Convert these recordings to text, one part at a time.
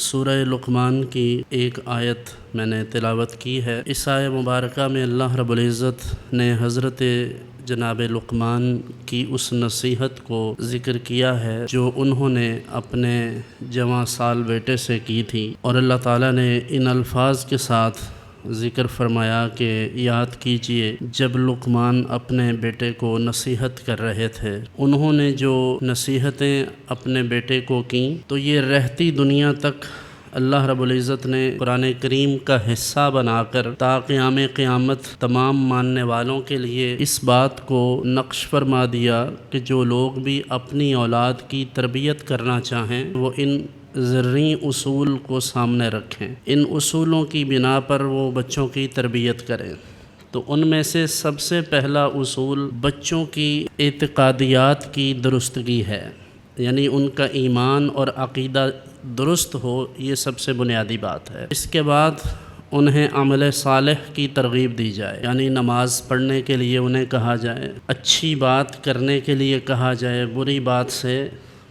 سورہ لقمان کی ایک آیت میں نے تلاوت کی ہے۔ اس آیہ مبارکہ میں اللہ رب العزت نے حضرت جناب لقمان کی اس نصیحت کو ذکر کیا ہے جو انہوں نے اپنے جوان سال بیٹے سے کی تھی، اور اللہ تعالیٰ نے ان الفاظ کے ساتھ ذکر فرمایا کہ یاد کیجئے جب لقمان اپنے بیٹے کو نصیحت کر رہے تھے، انہوں نے جو نصیحتیں اپنے بیٹے کو کیں تو یہ رہتی دنیا تک اللہ رب العزت نے قرآن کریم کا حصہ بنا کر تا قیام قیامت تمام ماننے والوں کے لیے اس بات کو نقش فرما دیا کہ جو لوگ بھی اپنی اولاد کی تربیت کرنا چاہیں وہ ان زرعی اصول کو سامنے رکھیں، ان اصولوں کی بنا پر وہ بچوں کی تربیت کریں۔ تو ان میں سے سب سے پہلا اصول بچوں کی اعتقادیات کی درستگی ہے، یعنی ان کا ایمان اور عقیدہ درست ہو، یہ سب سے بنیادی بات ہے۔ اس کے بعد انہیں عمل صالح کی ترغیب دی جائے، یعنی نماز پڑھنے کے لیے انہیں کہا جائے، اچھی بات کرنے کے لیے کہا جائے، بری بات سے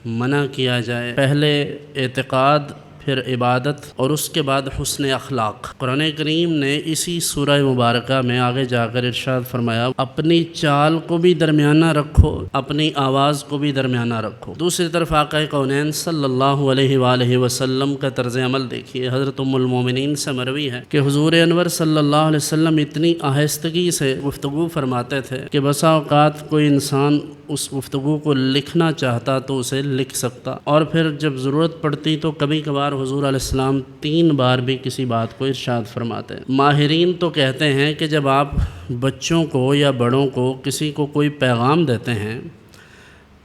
منع کیا جائے۔ پہلے اعتقاد، پھر عبادت، اور اس کے بعد حسن اخلاق۔ قرآن کریم نے اسی سورہ مبارکہ میں آگے جا کر ارشاد فرمایا، اپنی چال کو بھی درمیانہ رکھو، اپنی آواز کو بھی درمیانہ رکھو۔ دوسری طرف آقا کونین صلی اللہ علیہ وآلہ وسلم کا طرز عمل دیکھیے۔ حضرت ام المومنین سے مروی ہے کہ حضور انور صلی اللہ علیہ وسلم اتنی آہستگی سے گفتگو فرماتے تھے کہ بسا اوقات کوئی انسان اس گفتگو کو لکھنا چاہتا تو اسے لکھ سکتا، اور پھر جب ضرورت پڑتی تو کبھی کبھار حضور علیہ السلام 3 بار بھی کسی بات کو ارشاد فرماتے ہیں۔ ماہرین تو کہتے ہیں کہ جب آپ بچوں کو یا بڑوں کو کسی کو کوئی پیغام دیتے ہیں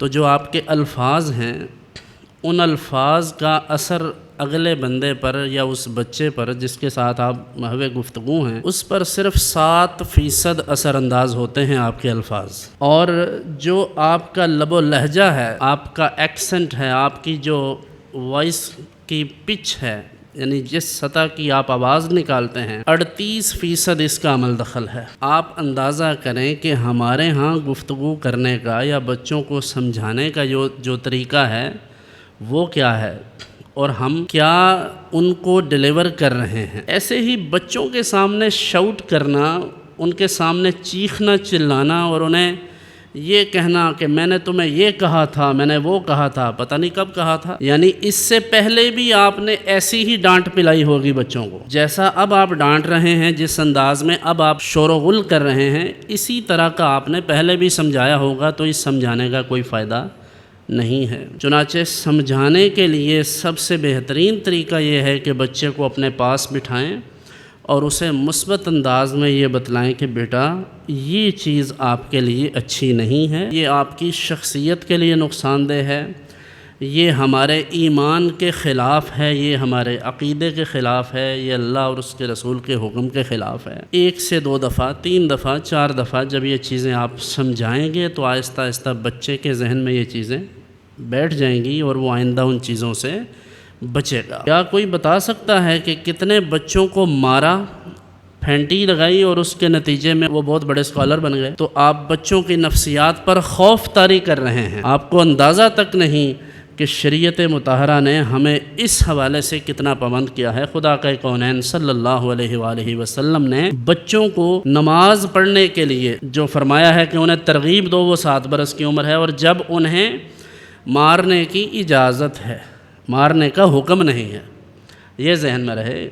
تو جو آپ کے الفاظ ہیں ان الفاظ کا اثر اگلے بندے پر یا اس بچے پر جس کے ساتھ آپ محو گفتگو ہیں اس پر صرف 7% اثر انداز ہوتے ہیں آپ کے الفاظ، اور جو آپ کا لب و لہجہ ہے، آپ کا ایکسنٹ ہے، آپ کی جو وائس کی پچ ہے، یعنی جس سطح کی آپ آواز نکالتے ہیں، 38% اس کا عمل دخل ہے۔ آپ اندازہ کریں کہ ہمارے ہاں گفتگو کرنے کا یا بچوں کو سمجھانے کا جو طریقہ ہے وہ کیا ہے، اور ہم کیا ان کو ڈیلیور کر رہے ہیں۔ ایسے ہی بچوں کے سامنے شاؤٹ کرنا، ان کے سامنے چیخنا چلانا اور انہیں یہ کہنا کہ میں نے تمہیں یہ کہا تھا، میں نے وہ کہا تھا، پتہ نہیں کب کہا تھا، یعنی اس سے پہلے بھی آپ نے ایسی ہی ڈانٹ پلائی ہوگی بچوں کو، جیسا اب آپ ڈانٹ رہے ہیں، جس انداز میں اب آپ شور و غل کر رہے ہیں، اسی طرح کا آپ نے پہلے بھی سمجھایا ہوگا، تو اس سمجھانے کا کوئی فائدہ نہیں ہے۔ چنانچہ سمجھانے کے لیے سب سے بہترین طریقہ یہ ہے کہ بچے کو اپنے پاس بٹھائیں اور اسے مثبت انداز میں یہ بتلائیں کہ بیٹا یہ چیز آپ کے لیے اچھی نہیں ہے، یہ آپ کی شخصیت کے لیے نقصان دہ ہے، یہ ہمارے ایمان کے خلاف ہے، یہ ہمارے عقیدے کے خلاف ہے، یہ اللہ اور اس کے رسول کے حکم کے خلاف ہے۔ 1 سے 2 دفعہ، 3 دفعہ، 4 دفعہ جب یہ چیزیں آپ سمجھائیں گے تو آہستہ آہستہ بچے کے ذہن میں یہ چیزیں بیٹھ جائیں گی اور وہ آئندہ ان چیزوں سے بچے گا۔ کیا کوئی بتا سکتا ہے کہ کتنے بچوں کو مارا، پھینٹی لگائی اور اس کے نتیجے میں وہ بہت بڑے اسکالر بن گئے؟ تو آپ بچوں کی نفسیات پر خوف طاری کر رہے ہیں، آپ کو اندازہ تک نہیں کہ شریعت مطہرہ نے ہمیں اس حوالے سے کتنا پابند کیا ہے۔ خدا کے کونین صلی اللہ علیہ وآلہ وسلم نے بچوں کو نماز پڑھنے کے لیے جو فرمایا ہے کہ انہیں ترغیب دو، وہ 7 برس کی عمر ہے، اور جب انہیں مارنے کی اجازت ہے، مارنے کا حکم نہیں ہے۔ یہ ذہن میں رہے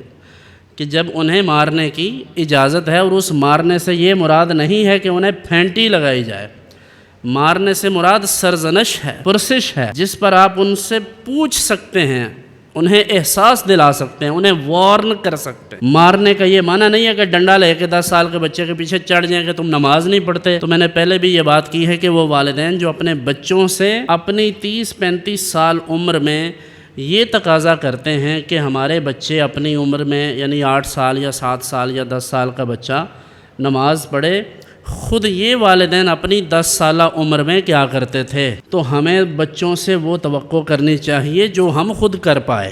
کہ جب انہیں مارنے کی اجازت ہے، اور اس مارنے سے یہ مراد نہیں ہے کہ انہیں پھینٹی لگائی جائے، مارنے سے مراد سرزنش ہے، پرسش ہے، جس پر آپ ان سے پوچھ سکتے ہیں، انہیں احساس دلا سکتے ہیں، انہیں وارن کر سکتے ہیں۔ مارنے کا یہ معنی نہیں ہے کہ ڈنڈا لے کے 10 سال کے بچے کے پیچھے چڑھ جائیں کہ تم نماز نہیں پڑھتے۔ تو میں نے پہلے بھی یہ بات کی ہے کہ وہ والدین جو اپنے بچوں سے اپنی 30-35 سال عمر میں یہ تقاضا کرتے ہیں کہ ہمارے بچے اپنی عمر میں، یعنی 8 سال یا 7 سال یا 10 سال کا بچہ نماز پڑھے، خود یہ والدین اپنی 10 سالہ عمر میں کیا کرتے تھے؟ تو ہمیں بچوں سے وہ توقع کرنی چاہیے جو ہم خود کر پائے،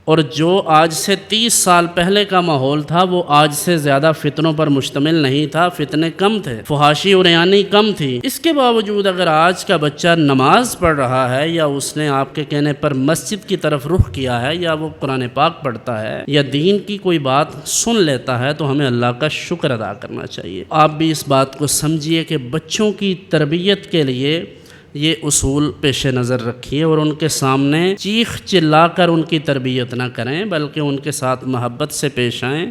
اور جو آج سے 30 سال پہلے کا ماحول تھا وہ آج سے زیادہ فتنوں پر مشتمل نہیں تھا، فتنے کم تھے، فحاشی اور عریانی کم تھی۔ اس کے باوجود اگر آج کا بچہ نماز پڑھ رہا ہے یا اس نے آپ کے کہنے پر مسجد کی طرف رخ کیا ہے یا وہ قرآن پاک پڑھتا ہے یا دین کی کوئی بات سن لیتا ہے تو ہمیں اللہ کا شکر ادا کرنا چاہیے۔ آپ بھی اس بات کو سمجھیے کہ بچوں کی تربیت کے لیے یہ اصول پیش نظر رکھیے اور ان کے سامنے چیخ چلا کر ان کی تربیت نہ کریں بلکہ ان کے ساتھ محبت سے پیش آئیں۔